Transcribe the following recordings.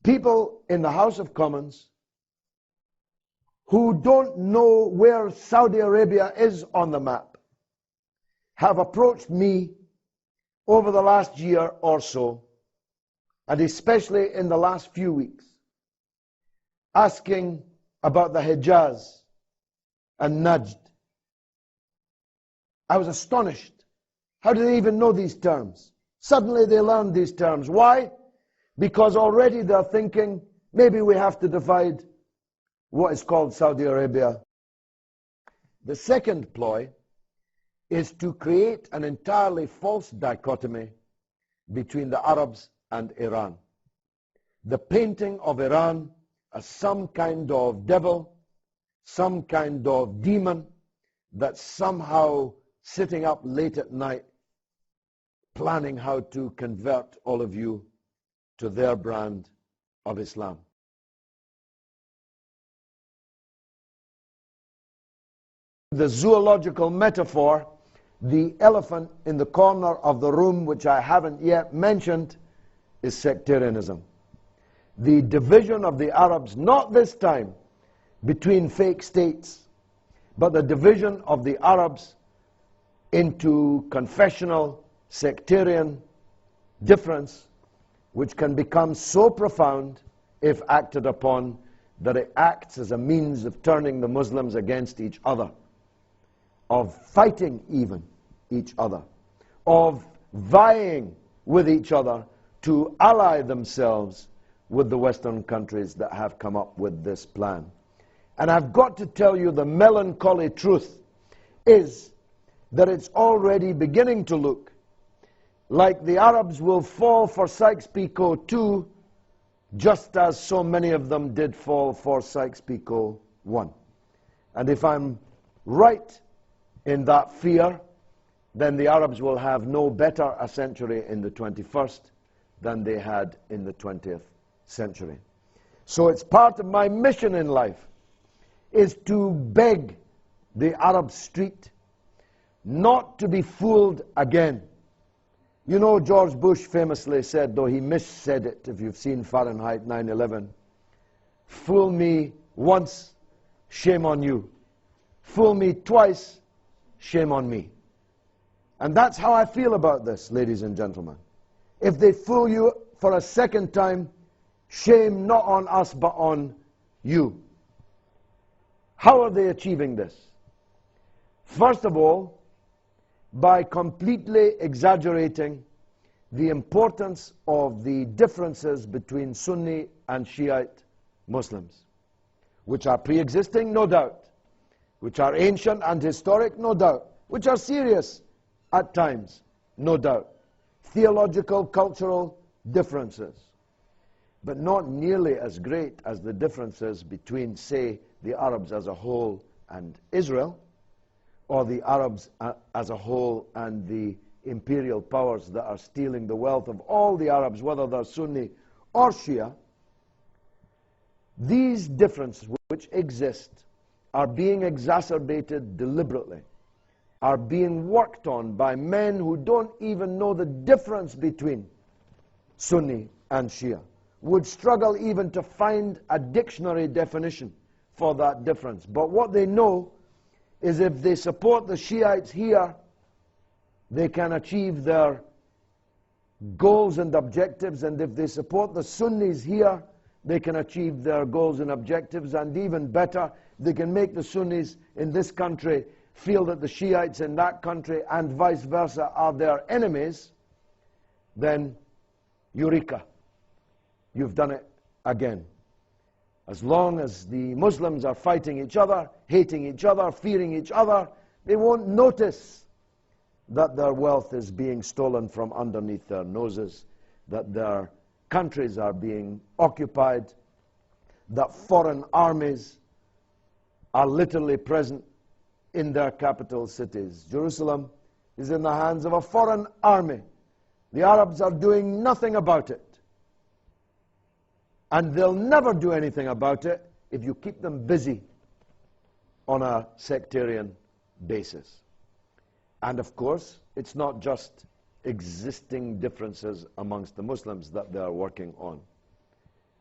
people in the House of Commons who don't know where Saudi Arabia is on the map have approached me over the last year or so, and especially in the last few weeks, asking about the Hijaz and Najd. I was astonished. How do they even know these terms? Suddenly they learned these terms. Why? Because already they're thinking, maybe we have to divide what is called Saudi Arabia. The second ploy is to create an entirely false dichotomy between the Arabs and Iran. The painting of Iran as some kind of devil, some kind of demon that's somehow sitting up late at night planning how to convert all of you to their brand of Islam. The zoological metaphor, the elephant in the corner of the room, which I haven't yet mentioned, is sectarianism. The division of the Arabs, not this time between fake states, but the division of the Arabs into confessional, sectarian difference, which can become so profound if acted upon that it acts as a means of turning the Muslims against each other, of fighting even each other, of vying with each other to ally themselves with the Western countries that have come up with this plan. And I've got to tell you, the melancholy truth is that it's already beginning to look like the Arabs will fall for Sykes-Picot too, just as so many of them did fall for Sykes-Picot 1. And if I'm right in that fear, then the Arabs will have no better a century in the 21st than they had in the 20th century. So it's part of my mission in life is to beg the Arab street not to be fooled again. You know, George Bush famously said, though he missaid it, if you've seen Fahrenheit 9/11, fool me once, shame on you. Fool me twice, shame on me. And that's how I feel about this, ladies and gentlemen. If they fool you for a second time, shame not on us but on you. How are they achieving this? First of all, by completely exaggerating the importance of the differences between Sunni and Shiite Muslims, which are pre-existing, no doubt, which are ancient and historic, no doubt, which are serious at times, no doubt, theological, cultural differences, but not nearly as great as the differences between, say, the Arabs as a whole and Israel, or the Arabs as a whole and the imperial powers that are stealing the wealth of all the Arabs, whether they're Sunni or Shia. These differences which exist are being exacerbated deliberately, are being worked on by men who don't even know the difference between Sunni and Shia, would struggle even to find a dictionary definition for that difference. But what they know is if they support the Shiites here, they can achieve their goals and objectives, and if they support the Sunnis here, they can achieve their goals and objectives, and even better, they can make the Sunnis in this country feel that the Shiites in that country and vice versa are their enemies. Then, eureka, you've done it again. As long as the Muslims are fighting each other, hating each other, fearing each other, they won't notice that their wealth is being stolen from underneath their noses, that their countries are being occupied, that foreign armies are literally present in their capital cities. Jerusalem is in the hands of a foreign army. The Arabs are doing nothing about it. And they'll never do anything about it if you keep them busy on a sectarian basis. And of course, it's not just existing differences amongst the Muslims that they are working on.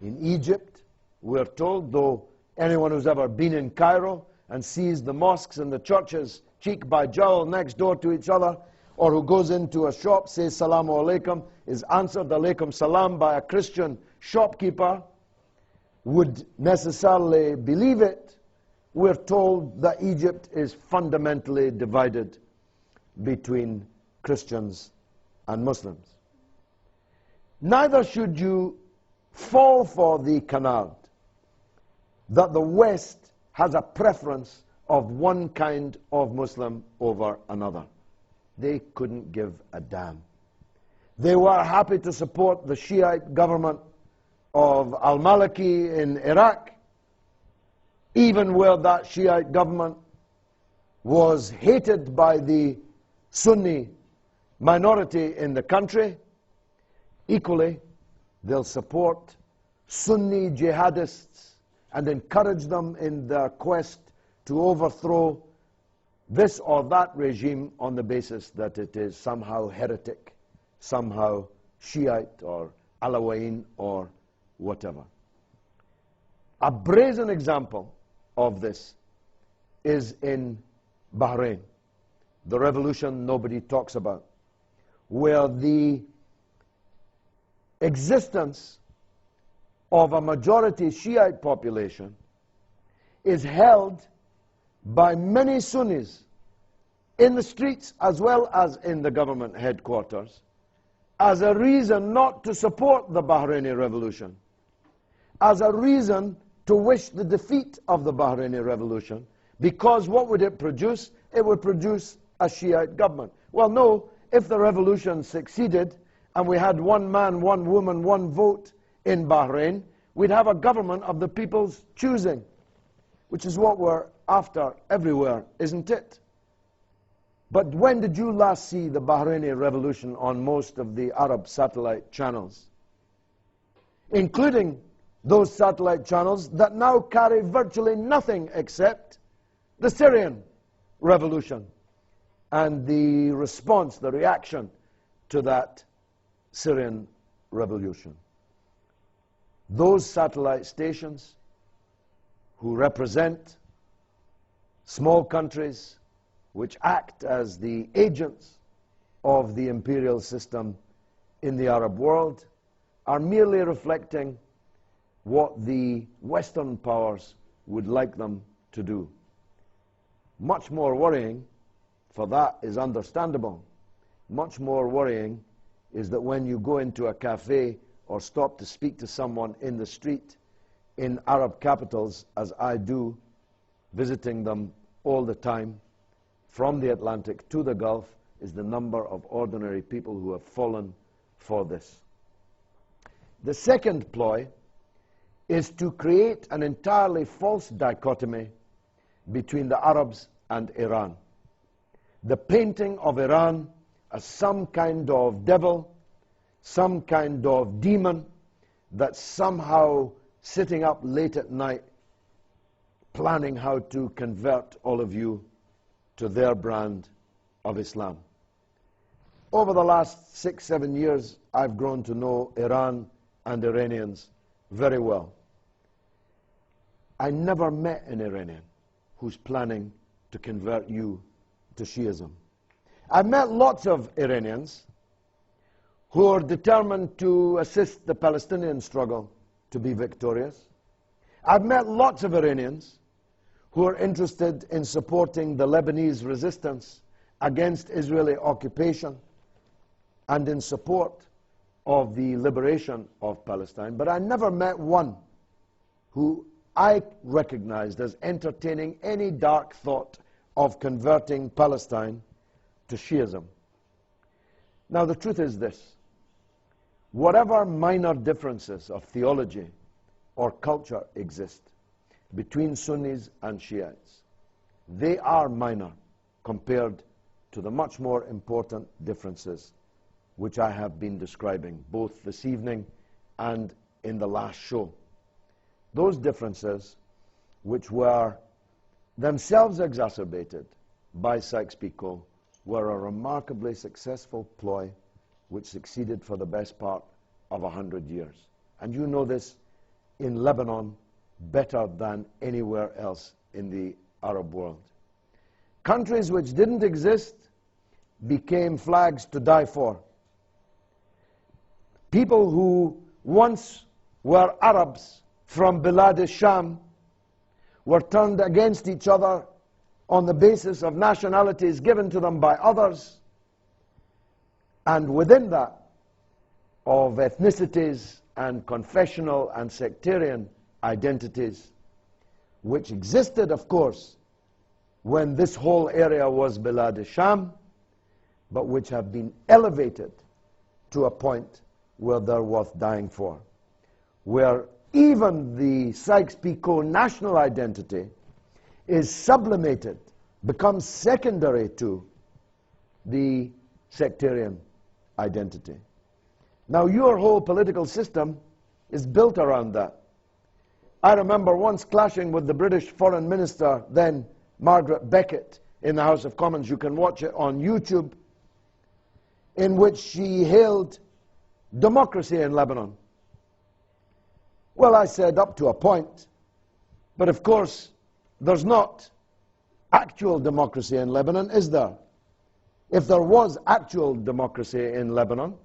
In Egypt, we're told, though anyone who's ever been in Cairo and sees the mosques and the churches cheek by jowl next door to each other, or who goes into a shop, says Salamu Alaikum, is answered Alaikum Salam by a Christian shopkeeper, would necessarily believe it. We're told that Egypt is fundamentally divided between Christians and Muslims. Neither should you fall for the canard that the West has a preference of one kind of Muslim over another. They couldn't give a damn. They were happy to support the Shiite government of al-Maliki in Iraq, even where that Shiite government was hated by the Sunni minority in the country. Equally, they'll support Sunni jihadists and encourage them in their quest to overthrow this or that regime on the basis that it is somehow heretic, somehow Shiite or Alawiyin or whatever. A brazen example of this is in Bahrain, the revolution nobody talks about, where the existence of a majority Shiite population is held by many Sunnis in the streets as well as in the government headquarters as a reason not to support the Bahraini revolution, as a reason to wish the defeat of the Bahraini revolution, because what would it produce? It would produce a Shiite government. Well, no, if the revolution succeeded and we had one man, one woman, one vote in Bahrain, we'd have a government of the people's choosing, which is what we're after everywhere, isn't it? But when did you last see the Bahraini revolution on most of the Arab satellite channels, including those satellite channels that now carry virtually nothing except the Syrian revolution and the response, the reaction to that Syrian revolution? Those satellite stations who represent small countries which act as the agents of the imperial system in the Arab world are merely reflecting what the Western powers would like them to do. Much more worrying, for that is understandable, much more worrying is that when you go into a cafe or stop to speak to someone in the street in Arab capitals, as I do, visiting them all the time, from the Atlantic to the Gulf, is the number of ordinary people who have fallen for this. The second ploy is to create an entirely false dichotomy between the Arabs and Iran. The painting of Iran as some kind of devil, some kind of demon that's somehow sitting up late at night planning how to convert all of you to their brand of Islam. Over the last 6-7 years, I've grown to know Iran and Iranians very well. I never met an Iranian who's planning to convert you to Shiism. I've met lots of Iranians who are determined to assist the Palestinian struggle to be victorious. I've met lots of Iranians who are interested in supporting the Lebanese resistance against Israeli occupation and in support of the liberation of Palestine. But I never met one who I recognized as entertaining any dark thought of converting Palestine to Shiism. Now, the truth is this: whatever minor differences of theology or culture exist between Sunnis and Shiites, they are minor compared to the much more important differences which I have been describing both this evening and in the last show. Those differences, which were themselves exacerbated by Sykes-Picot, were a remarkably successful ploy which succeeded for the best part of 100 years. And you know this in Lebanon better than anywhere else in the Arab world. Countries which didn't exist became flags to die for. People who once were Arabs from Bilad al-Sham were turned against each other on the basis of nationalities given to them by others, and within that, of ethnicities and confessional and sectarian identities, which existed, of course, when this whole area was Bilad al-Sham, but which have been elevated to a point where they're worth dying for, where even the Sykes-Picot national identity is sublimated, becomes secondary to the sectarian identity. Now, your whole political system is built around that. I remember once clashing with the British Foreign Minister, then Margaret Beckett, in the House of Commons. You can watch it on YouTube, in which she hailed democracy in Lebanon. Well, I said up to a point, but of course there's not actual democracy in Lebanon, is there? If there was actual democracy in Lebanon,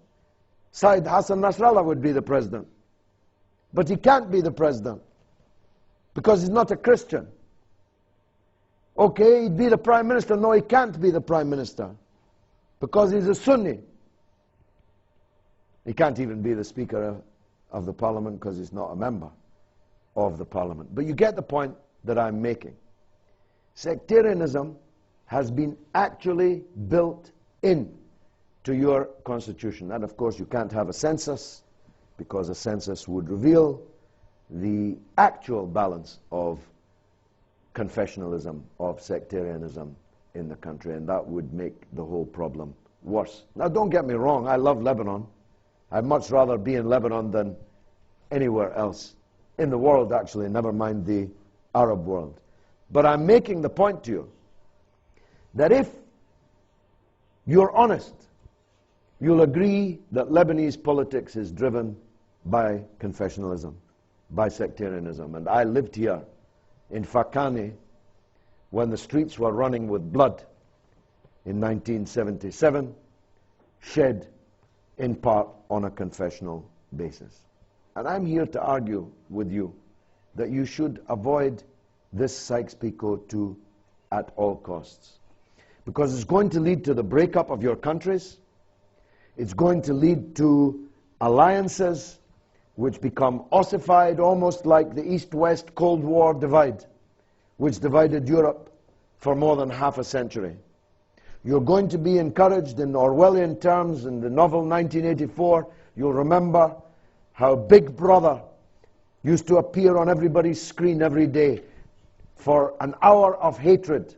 Said Hassan Nasrallah would be the president. But he can't be the president because he's not a Christian. Okay, he'd be the prime minister. No, he can't be the prime minister because he's a Sunni. He can't even be the Speaker of the Parliament because he's not a member of the Parliament. But you get the point that I'm making. Sectarianism has been actually built in to your constitution. And of course you can't have a census because a census would reveal the actual balance of confessionalism, of sectarianism in the country, and that would make the whole problem worse. Now don't get me wrong, I love Lebanon. I'd much rather be in Lebanon than anywhere else in the world, actually, never mind the Arab world. But I'm making the point to you that if you're honest, you'll agree that Lebanese politics is driven by confessionalism, by sectarianism. And I lived here in Fakani when the streets were running with blood in 1977, shed in part on a confessional basis. And I'm here to argue with you that you should avoid this Sykes-Picot too at all costs. Because it's going to lead to the breakup of your countries. It's going to lead to alliances which become ossified, almost like the East-West Cold War divide, which divided Europe for more than half a century. You're going to be encouraged in Orwellian terms in the novel 1984. You'll remember how Big Brother used to appear on everybody's screen every day for an hour of hatred,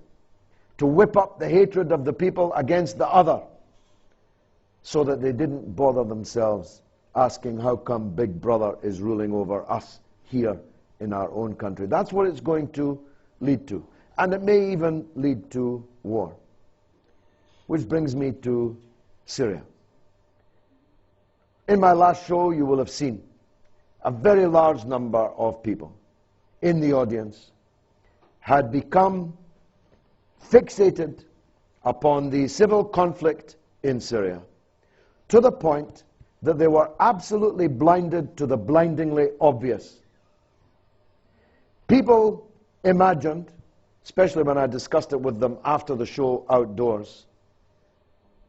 to whip up the hatred of the people against the other, so that they didn't bother themselves asking how come Big Brother is ruling over us here in our own country. That's what it's going to lead to. And it may even lead to war. Which brings me to Syria. In my last show, you will have seen a very large number of people in the audience had become fixated upon the civil conflict in Syria, to the point that they were absolutely blinded to the blindingly obvious. People imagined, especially when I discussed it with them after the show outdoors,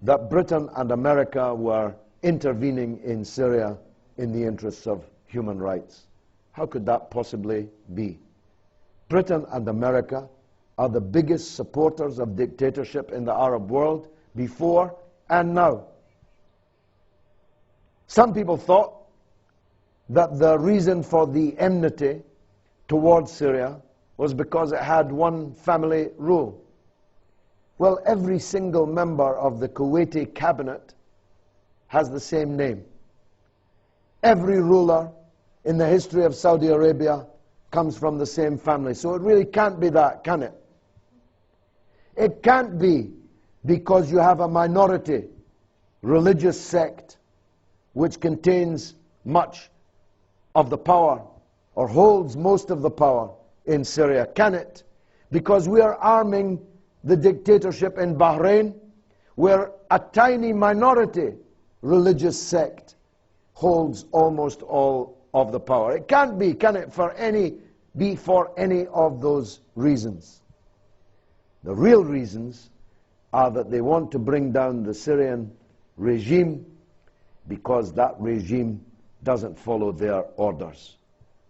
that Britain and America were intervening in Syria in the interests of human rights. How could that possibly be? Britain and America are the biggest supporters of dictatorship in the Arab world before and now. Some people thought that the reason for the enmity towards Syria was because it had one family rule. Well, every single member of the Kuwaiti cabinet has the same name. Every ruler in the history of Saudi Arabia comes from the same family. So it really can't be that, can it? It can't be because you have a minority religious sect which contains much of the power or holds most of the power in Syria? Can it? Because we are arming the dictatorship in Bahrain, where a tiny minority religious sect holds almost all of the power. It can't be, can it, for any of those reasons. The real reasons are that they want to bring down the Syrian regime because that regime doesn't follow their orders,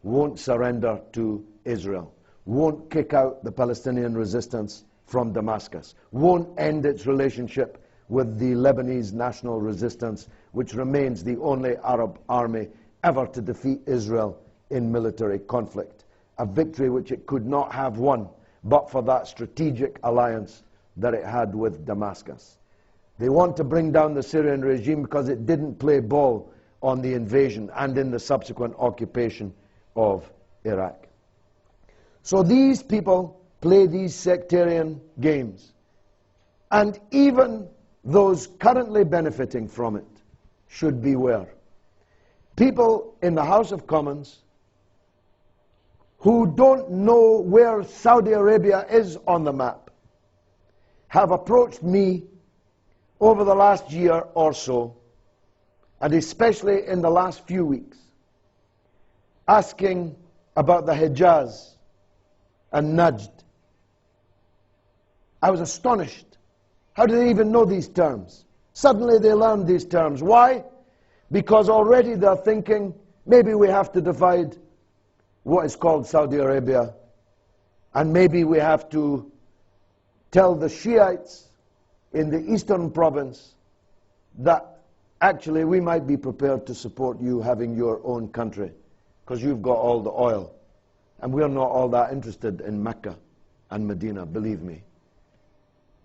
won't surrender to Israel, won't kick out the Palestinian resistance from Damascus, won't end its relationship with the Lebanese national resistance, which remains the only Arab army ever to defeat Israel in military conflict, a victory which it could not have won but for that strategic alliance that it had with Damascus. They want to bring down the Syrian regime because it didn't play ball on the invasion and in the subsequent occupation of Iraq. So these people play these sectarian games, and even those currently benefiting from it should beware. People in the House of Commons who don't know where Saudi Arabia is on the map have approached me over the last year or so, and especially in the last few weeks, asking about the Hijaz and Najd. I was astonished. How do they even know these terms? Suddenly they learned these terms. Why? Because already they're thinking, maybe we have to divide what is called Saudi Arabia, and maybe we have to tell the Shiites in the eastern province that actually we might be prepared to support you having your own country because you've got all the oil, and we're not all that interested in Mecca and Medina, believe me.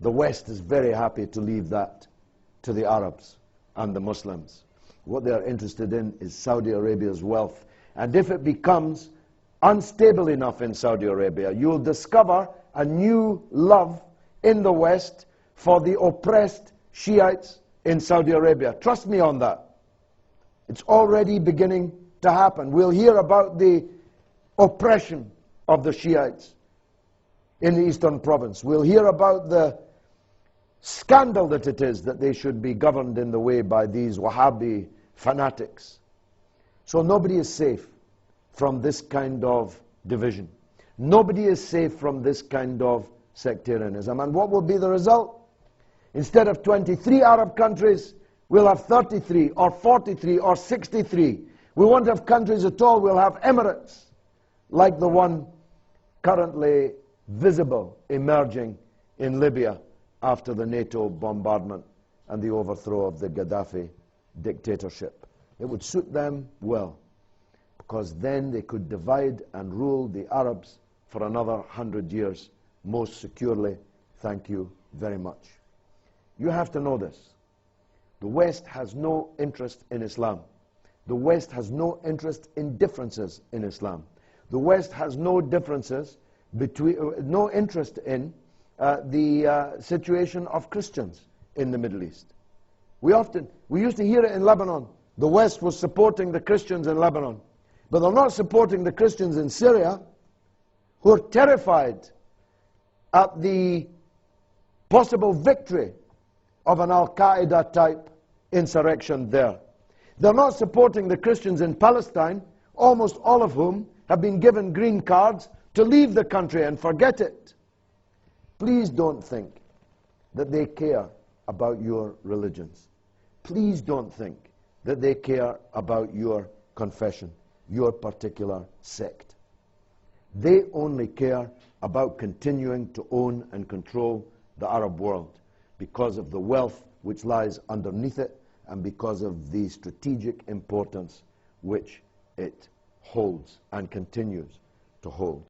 The West is very happy to leave that to the Arabs and the Muslims. What they are interested in is Saudi Arabia's wealth, and if it becomes unstable enough in Saudi Arabia, you'll discover a new love in the West for the oppressed Shiites in Saudi Arabia. Trust me on that. It's already beginning to happen. We'll hear about the oppression of the Shiites in the eastern province. We'll hear about the scandal that it is that they should be governed in the way by these Wahhabi fanatics. So nobody is safe from this kind of division. Nobody is safe from this kind of sectarianism. And what will be the result? Instead of 23 Arab countries, we'll have 33 or 43 or 63. We won't have countries at all. We'll have emirates like the one currently visible, emerging in Libya after the NATO bombardment and the overthrow of the Gaddafi dictatorship. It would suit them well, because then they could divide and rule the Arabs for another 100 years most securely. Thank you very much. You have to know this. The West has no interest in Islam. The West has no interest in differences in Islam. The West has no differences no interest in the situation of Christians in the Middle East. We used to hear it in Lebanon. The West was supporting the Christians in Lebanon. But they're not supporting the Christians in Syria, who are terrified at the possible victory of an Al-Qaeda type insurrection there. They're not supporting the Christians in Palestine, almost all of whom have been given green cards to leave the country and forget it. Please don't think that they care about your religions. Please don't think that they care about your confession, your particular sect. They only care about continuing to own and control the Arab world because of the wealth which lies underneath it and because of the strategic importance which it holds and continues to hold.